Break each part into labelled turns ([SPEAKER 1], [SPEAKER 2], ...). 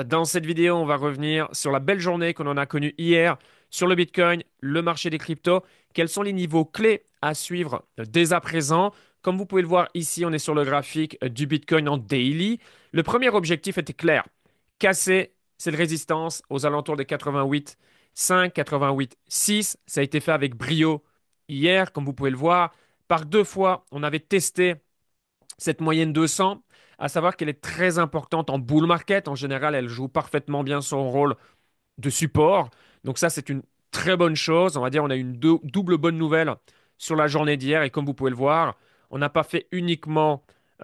[SPEAKER 1] Dans cette vidéo, on va revenir sur la belle journée qu'on en a connue hier sur le Bitcoin, le marché des cryptos. Quels sont les niveaux clés à suivre dès à présent? Comme vous pouvez le voir ici, on est sur le graphique du Bitcoin en daily. Le premier objectif était clair. Casser cette résistance aux alentours des 88,5, 88,6. Ça a été fait avec brio hier, comme vous pouvez le voir. Par deux fois, on avait testé cette moyenne 200, à savoir qu'elle est très importante en bull market. En général, elle joue parfaitement bien son rôle de support. Donc ça, c'est une très bonne chose. On va dire on a une double bonne nouvelle sur la journée d'hier. Et comme vous pouvez le voir, on n'a pas fait uniquement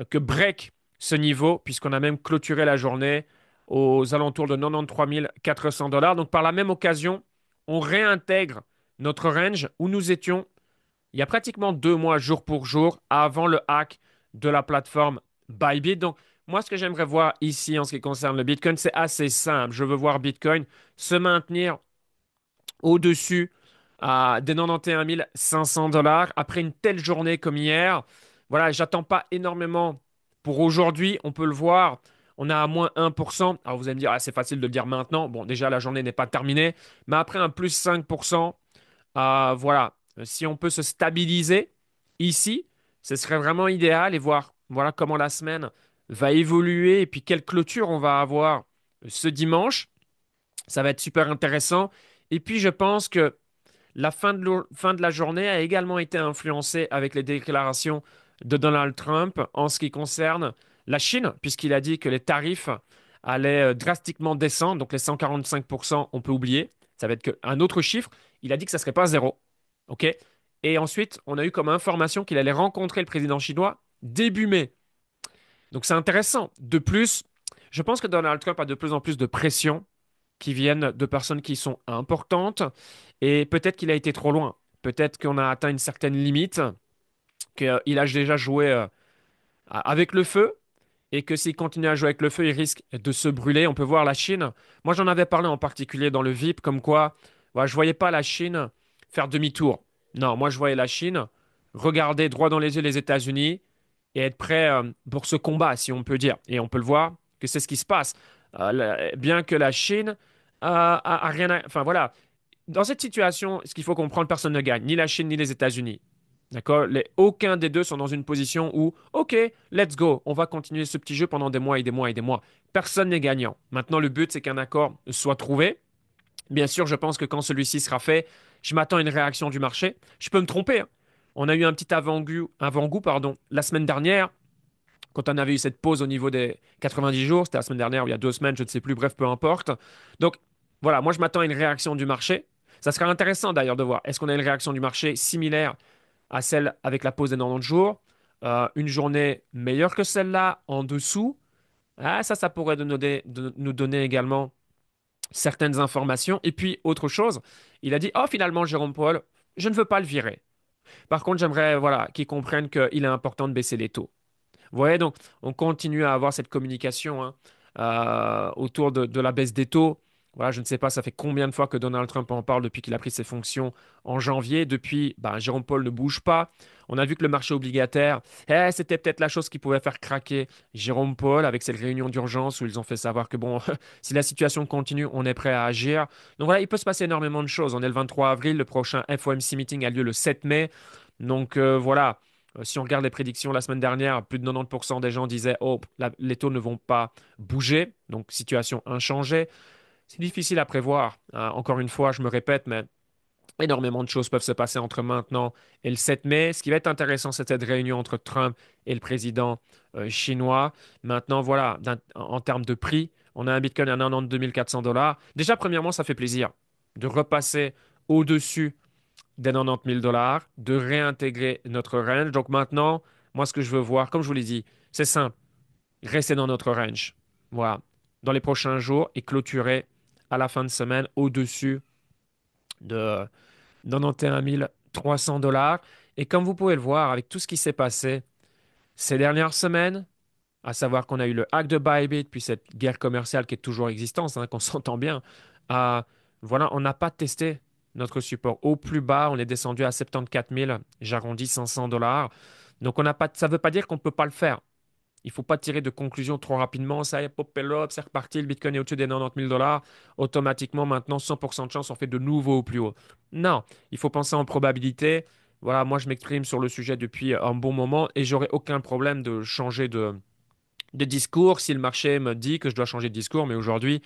[SPEAKER 1] que break ce niveau, puisqu'on a même clôturé la journée aux alentours de 93 400 dollars. Donc par la même occasion, on réintègre notre range où nous étions il y a pratiquement 2 mois, jour pour jour, avant le hack de la plateforme Bybit. Donc, moi, ce que j'aimerais voir ici en ce qui concerne le Bitcoin, c'est assez simple. Je veux voir Bitcoin se maintenir au-dessus des 91 500 dollars après une telle journée comme hier. Voilà, j'attends pas énormément pour aujourd'hui. On peut le voir. On a à moins 1%. Alors vous allez me dire, ah, c'est facile de le dire maintenant. Bon, déjà, la journée n'est pas terminée. Mais après un plus 5%, voilà, si on peut se stabiliser ici, ce serait vraiment idéal et voir voilà comment la semaine va évoluer et puis quelle clôture on va avoir ce dimanche. Ça va être super intéressant. Et puis je pense que la fin de la journée a également été influencée avec les déclarations de Donald Trump en ce qui concerne la Chine, puisqu'il a dit que les tarifs allaient drastiquement descendre. Donc les 145%, on peut oublier. Ça va être un autre chiffre. Il a dit que ça ne serait pas zéro. OK? Et ensuite, on a eu comme information qu'il allait rencontrer le président chinois début mai. Donc c'est intéressant. De plus, je pense que Donald Trump a de plus en plus de pression qui viennent de personnes qui sont importantes et peut-être qu'il a été trop loin. Peut-être qu'on a atteint une certaine limite, qu'il a déjà joué avec le feu et que s'il continue à jouer avec le feu, il risque de se brûler. On peut voir la Chine. Moi, j'en avais parlé en particulier dans le VIP, comme quoi voilà, je ne voyais pas la Chine faire demi-tour. Non, moi, je voyais la Chine regarder droit dans les yeux les États-Unis et être prêt pour ce combat, si on peut dire. Et on peut le voir que c'est ce qui se passe. Bien que la Chine a rien à... Enfin, voilà. Dans cette situation, ce qu'il faut comprendre, personne ne gagne, ni la Chine ni les États-Unis. D'accord? Aucun des deux sont dans une position où, OK, let's go, on va continuer ce petit jeu pendant des mois et des mois et des mois. Personne n'est gagnant. Maintenant, le but, c'est qu'un accord soit trouvé. Bien sûr, je pense que quand celui-ci sera fait, je m'attends à une réaction du marché. Je peux me tromper, hein. On a eu un petit avant-goût, pardon, la semaine dernière, quand on avait eu cette pause au niveau des 90 jours. C'était la semaine dernière ou il y a 2 semaines, je ne sais plus, bref, peu importe. Donc, voilà, moi, je m'attends à une réaction du marché. Ça sera intéressant d'ailleurs de voir. Est-ce qu'on a une réaction du marché similaire à celle avec la pause des 90 jours? Une journée meilleure que celle-là, en dessous? Ah, ça pourrait nous donner également certaines informations. Et puis, autre chose, il a dit, oh, finalement, Jérôme Paul, je ne veux pas le virer. Par contre, j'aimerais voilà, qu'il comprenne qu'il est important de baisser les taux. Vous voyez, donc, on continue à avoir cette communication hein, autour de la baisse des taux. Voilà, je ne sais pas, ça fait combien de fois que Donald Trump en parle depuis qu'il a pris ses fonctions en janvier. Depuis, ben, Jérôme Paul ne bouge pas. On a vu que le marché obligataire, c'était peut-être la chose qui pouvait faire craquer Jérôme Paul avec cette réunion d'urgence où ils ont fait savoir que bon, si la situation continue, on est prêt à agir. Donc voilà, il peut se passer énormément de choses. On est le 23 avril, le prochain FOMC meeting a lieu le 7 mai. Donc voilà. Si on regarde les prédictions la semaine dernière, plus de 90% des gens disaient, oh, les taux ne vont pas bouger, donc situation inchangée. C'est difficile à prévoir, hein. Encore une fois, je me répète, mais énormément de choses peuvent se passer entre maintenant et le 7 mai. Ce qui va être intéressant, c'est cette réunion entre Trump et le président chinois. Maintenant, voilà, en termes de prix, on a un Bitcoin à 92 400 dollars. Déjà, premièrement, ça fait plaisir de repasser au-dessus des 90 000 dollars, de réintégrer notre range. Donc maintenant, moi, ce que je veux voir, comme je vous l'ai dit, c'est simple, rester dans notre range. Voilà, dans les prochains jours et clôturer à la fin de semaine au-dessus de 91 300 dollars. Et comme vous pouvez le voir, avec tout ce qui s'est passé ces dernières semaines, à savoir qu'on a eu le hack de Bybit, puis cette guerre commerciale qui est toujours existante, hein, qu'on s'entend bien, euh, voilà, on n'a pas testé notre support. Au plus bas, on est descendu à 74 000, j'arrondis 500 dollars. Donc, on n'a pas, ça ne veut pas dire qu'on ne peut pas le faire. Il ne faut pas tirer de conclusions trop rapidement. Ça y est, pop, up, c'est reparti. Le Bitcoin est au-dessus des 90 000 dollars. Automatiquement, maintenant, 100% de chance, on fait de nouveau au plus haut. Non, il faut penser en probabilité. Voilà, moi, je m'exprime sur le sujet depuis un bon moment et j'aurai aucun problème de changer de discours si le marché me dit que je dois changer de discours. Mais aujourd'hui,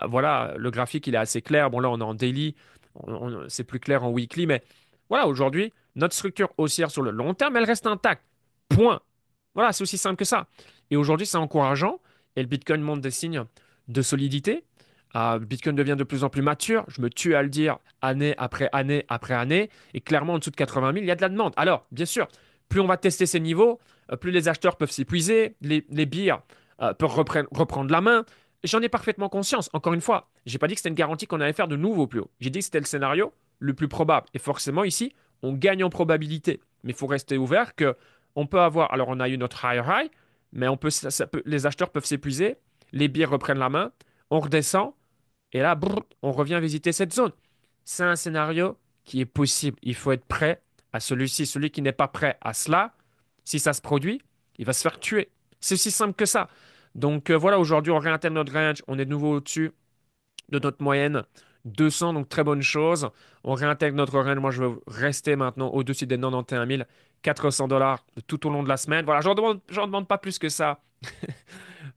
[SPEAKER 1] voilà, le graphique, il est assez clair. Bon, là, on est en daily. C'est plus clair en weekly. Mais voilà, aujourd'hui, notre structure haussière sur le long terme, elle reste intacte. Point. Voilà, c'est aussi simple que ça. Et aujourd'hui, c'est encourageant. Et le Bitcoin montre des signes de solidité. Le Bitcoin devient de plus en plus mature. Je me tue à le dire année après année après année. Et clairement, en dessous de 80 000, il y a de la demande. Alors, bien sûr, plus on va tester ces niveaux, plus les acheteurs peuvent s'épuiser, les birs peuvent reprendre la main. J'en ai parfaitement conscience. Encore une fois, j'ai pas dit que c'était une garantie qu'on allait faire de nouveau plus haut. J'ai dit que c'était le scénario le plus probable. Et forcément, ici, on gagne en probabilité. Mais il faut rester ouvert que on peut avoir. Alors, on a eu notre higher high, mais les acheteurs peuvent s'épuiser, les birs reprennent la main, on redescend, et là, brrr, on revient visiter cette zone. C'est un scénario qui est possible. Il faut être prêt à celui-ci. Celui qui n'est pas prêt à cela, si ça se produit, il va se faire tuer. C'est aussi simple que ça. Donc voilà, aujourd'hui, on réintègre notre range. On est de nouveau au-dessus de notre moyenne 200, donc très bonne chose. On réintègre notre range. Moi, je veux rester maintenant au-dessus des 91 400 dollars tout au long de la semaine. Voilà, j'en demande pas plus que ça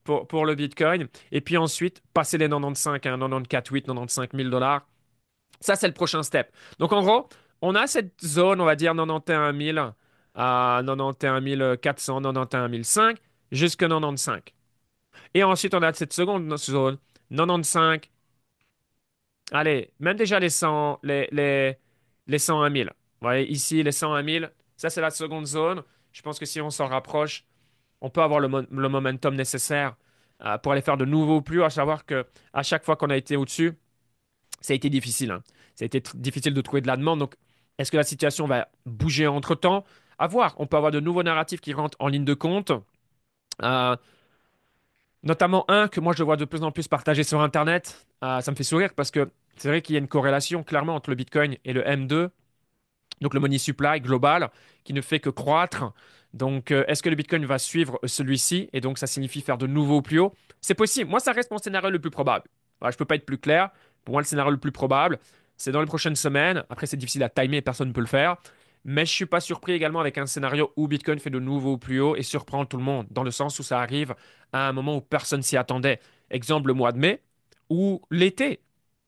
[SPEAKER 1] pour le Bitcoin. Et puis ensuite, passer les 95 à 94 8, 95 000 dollars. Ça, c'est le prochain step. Donc, en gros, on a cette zone, on va dire 91 000 à 91 400, 91 500, jusqu'à 95. Et ensuite, on a cette seconde zone, 95. Allez, même déjà les 100, les 101 000. Vous voyez, ici, les 101 000, ça, c'est la seconde zone. Je pense que si on s'en rapproche, on peut avoir le momentum nécessaire pour aller faire de nouveaux plus, à savoir que à chaque fois qu'on a été au-dessus, ça a été difficile, hein. Ça a été difficile de trouver de la demande. Donc, est-ce que la situation va bouger entre-temps? À voir. On peut avoir de nouveaux narratifs qui rentrent en ligne de compte. Euh, Notamment un que moi je vois de plus en plus partagé sur Internet. Ça me fait sourire parce que c'est vrai qu'il y a une corrélation clairement entre le Bitcoin et le M2, donc le money supply global, qui ne fait que croître. Donc, est-ce que le Bitcoin va suivre celui-ci? Et donc, ça signifie faire de nouveaux plus hauts? C'est possible. Moi, ça reste mon scénario le plus probable. Voilà, je ne peux pas être plus clair. Pour moi, le scénario le plus probable, c'est dans les prochaines semaines. Après, c'est difficile à timer, personne ne peut le faire. Mais je ne suis pas surpris également avec un scénario où Bitcoin fait de nouveaux plus hauts et surprend tout le monde, dans le sens où ça arrive à un moment où personne s'y attendait. Exemple, le mois de mai ou l'été.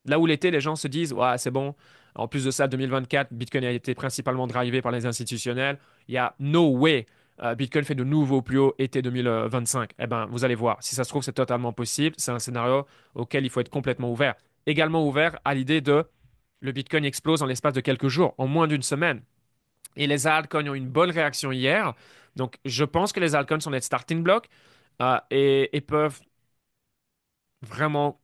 [SPEAKER 1] Là où l'été, les gens se disent, ouais, c'est bon. En plus de ça, 2024, Bitcoin a été principalement drivé par les institutionnels. Il y a no way Bitcoin fait de nouveaux plus hauts été 2025. Eh ben, vous allez voir, si ça se trouve, c'est totalement possible. C'est un scénario auquel il faut être complètement ouvert. Également ouvert à l'idée de le Bitcoin explose en l'espace de quelques jours, en moins d'une semaine. Et les altcoins ont eu une bonne réaction hier. Donc, je pense que les altcoins sont des starting blocks et peuvent vraiment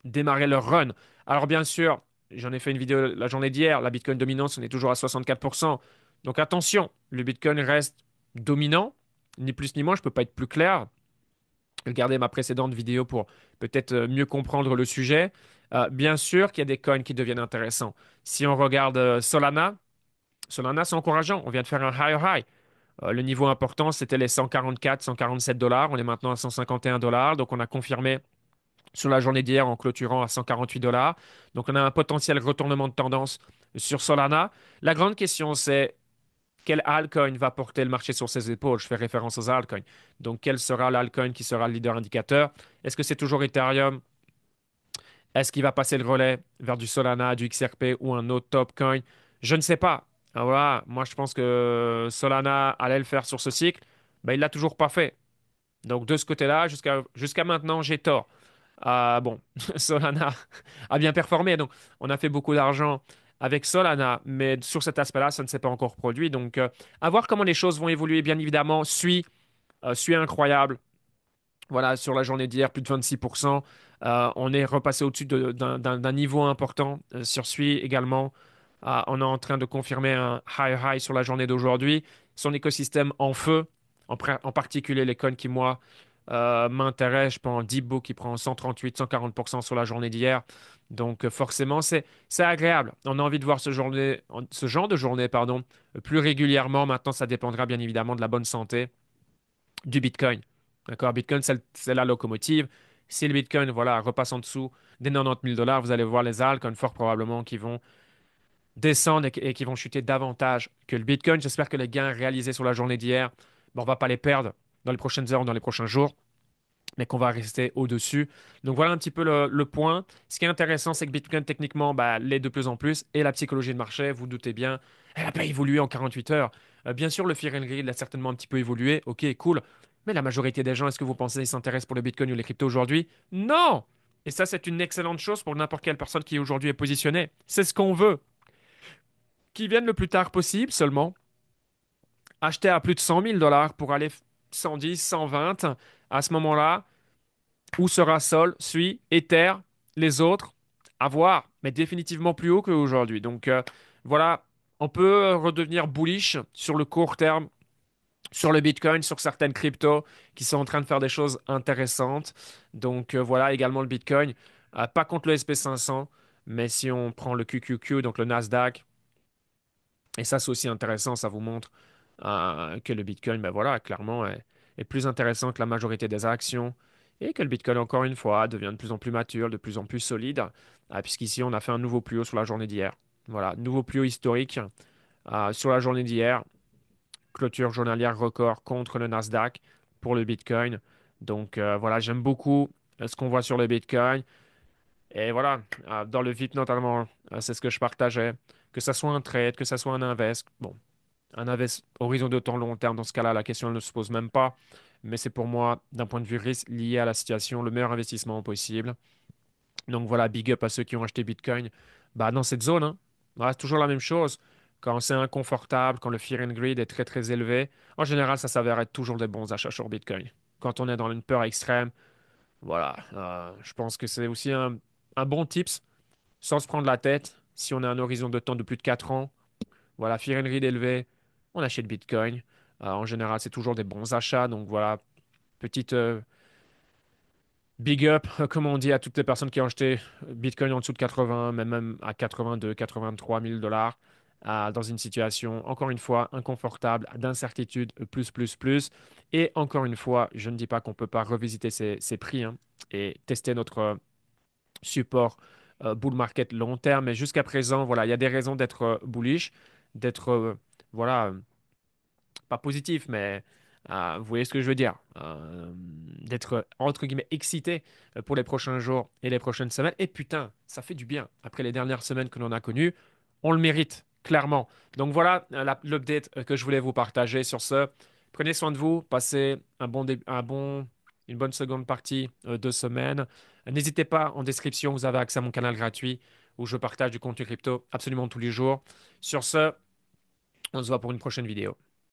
[SPEAKER 1] démarrer leur run. Alors bien sûr, j'en ai fait une vidéo la journée d'hier, la Bitcoin dominance, on est toujours à 64%. Donc attention, le Bitcoin reste dominant, ni plus ni moins, je ne peux pas être plus clair. Regardez ma précédente vidéo pour peut-être mieux comprendre le sujet. Bien sûr qu'il y a des coins qui deviennent intéressants. Si on regarde Solana, Solana c'est encourageant, on vient de faire un higher high. Le niveau important, c'était les 144, 147 dollars. On est maintenant à 151 dollars. Donc, on a confirmé sur la journée d'hier en clôturant à 148 dollars. Donc, on a un potentiel retournement de tendance sur Solana. La grande question, c'est quel altcoin va porter le marché sur ses épaules? Je fais référence aux altcoins. Donc, quel sera l'altcoin qui sera le leader indicateur? Est-ce que c'est toujours Ethereum? Est-ce qu'il va passer le relais vers du Solana, du XRP ou un autre top coin? Je ne sais pas. Ah, voilà, moi je pense que Solana allait le faire sur ce cycle. Ben, il l'a toujours pas fait. Donc de ce côté-là, jusqu'à maintenant, j'ai tort. Bon, Solana a bien performé, donc on a fait beaucoup d'argent avec Solana, mais sur cet aspect-là, ça ne s'est pas encore produit. Donc, à voir comment les choses vont évoluer, bien évidemment. Suis incroyable. Voilà, sur la journée d'hier, plus de 26%. On est repassé au-dessus d'un niveau important sur Sui également. On est en train de confirmer un high sur la journée d'aujourd'hui. Son écosystème en feu, en particulier les coins qui, moi, m'intéressent. Je prends Dibbo qui prend 138, 140% sur la journée d'hier. Donc, forcément, c'est agréable. On a envie de voir ce genre de journée, pardon, plus régulièrement. Maintenant, ça dépendra bien évidemment de la bonne santé du Bitcoin. D'accord? Bitcoin, c'est la locomotive. Si le Bitcoin, voilà, repasse en dessous des 90 000 dollars, vous allez voir les altcoins fort probablement qui vont descendre et qui vont chuter davantage que le Bitcoin. J'espère que les gains réalisés sur la journée d'hier, ben, on va pas les perdre dans les prochaines heures ou dans les prochains jours, mais qu'on va rester au-dessus. Donc voilà un petit peu le point. Ce qui est intéressant, c'est que Bitcoin, techniquement, bah, l'est de plus en plus. Et la psychologie de marché, vous doutez bien, elle n'a pas évolué en 48 heures. Bien sûr, le Fear and Greed a certainement un petit peu évolué. Ok, cool. Mais la majorité des gens, est-ce que vous pensez qu'ils s'intéressent pour le Bitcoin ou les cryptos aujourd'hui? Non! Et ça, c'est une excellente chose pour n'importe quelle personne qui aujourd'hui est positionnée. C'est ce qu'on veut. Qu'ils viennent le plus tard possible seulement. Acheter à plus de 100 000 dollars pour aller 110, 120. À ce moment-là, où sera Sol, Sui, Ether, les autres? À voir, mais définitivement plus haut qu'aujourd'hui. Donc voilà, on peut redevenir bullish sur le court terme, sur le Bitcoin, sur certaines cryptos qui sont en train de faire des choses intéressantes. Donc voilà, également le Bitcoin, pas contre le SP 500, mais si on prend le QQQ, donc le Nasdaq, et ça c'est aussi intéressant, ça vous montre que le Bitcoin, ben voilà, clairement est plus intéressant que la majorité des actions et que le Bitcoin, encore une fois, devient de plus en plus mature, de plus en plus solide, puisqu'ici, on a fait un nouveau plus haut sur la journée d'hier. Voilà, nouveau plus haut historique sur la journée d'hier, clôture journalière record contre le Nasdaq pour le Bitcoin. Donc voilà, j'aime beaucoup ce qu'on voit sur le Bitcoin. Et voilà, dans le VIP notamment, c'est ce que je partageais. Que ça soit un trade, que ça soit un invest. Bon, un horizon de temps long terme, dans ce cas-là, la question elle ne se pose même pas. Mais c'est pour moi, d'un point de vue risque lié à la situation, le meilleur investissement possible. Donc voilà, big up à ceux qui ont acheté Bitcoin bah, dans cette zone. Hein. Voilà, c'est toujours la même chose. Quand c'est inconfortable, quand le fear and greed est très très élevé, en général, ça s'avère être toujours des bons achats sur Bitcoin. Quand on est dans une peur extrême, voilà, je pense que c'est aussi un bon tips, sans se prendre la tête. Si on a un horizon de temps de plus de 4 ans, voilà, fear and greed élevé, on achète Bitcoin. En général, c'est toujours des bons achats. Donc voilà, petite big up, comme on dit, à toutes les personnes qui ont acheté Bitcoin en dessous de 80, mais même à 82, 83 000 dollars, dans une situation, encore une fois, inconfortable, d'incertitude, plus. Et encore une fois, je ne dis pas qu'on ne peut pas revisiter ces prix hein, et tester notre support bull market long terme. Mais jusqu'à présent, voilà, il y a des raisons d'être bullish, d'être voilà, pas positif, mais vous voyez ce que je veux dire. D'être, entre guillemets, excité pour les prochains jours et les prochaines semaines. Et putain, ça fait du bien. Après les dernières semaines que l'on a connues, on le mérite, clairement. Donc voilà l'update que je voulais vous partager sur ce. Prenez soin de vous, passez une bonne seconde partie de semaine. N'hésitez pas, en description, vous avez accès à mon canal gratuit où je partage du contenu crypto absolument tous les jours. Sur ce, on se voit pour une prochaine vidéo.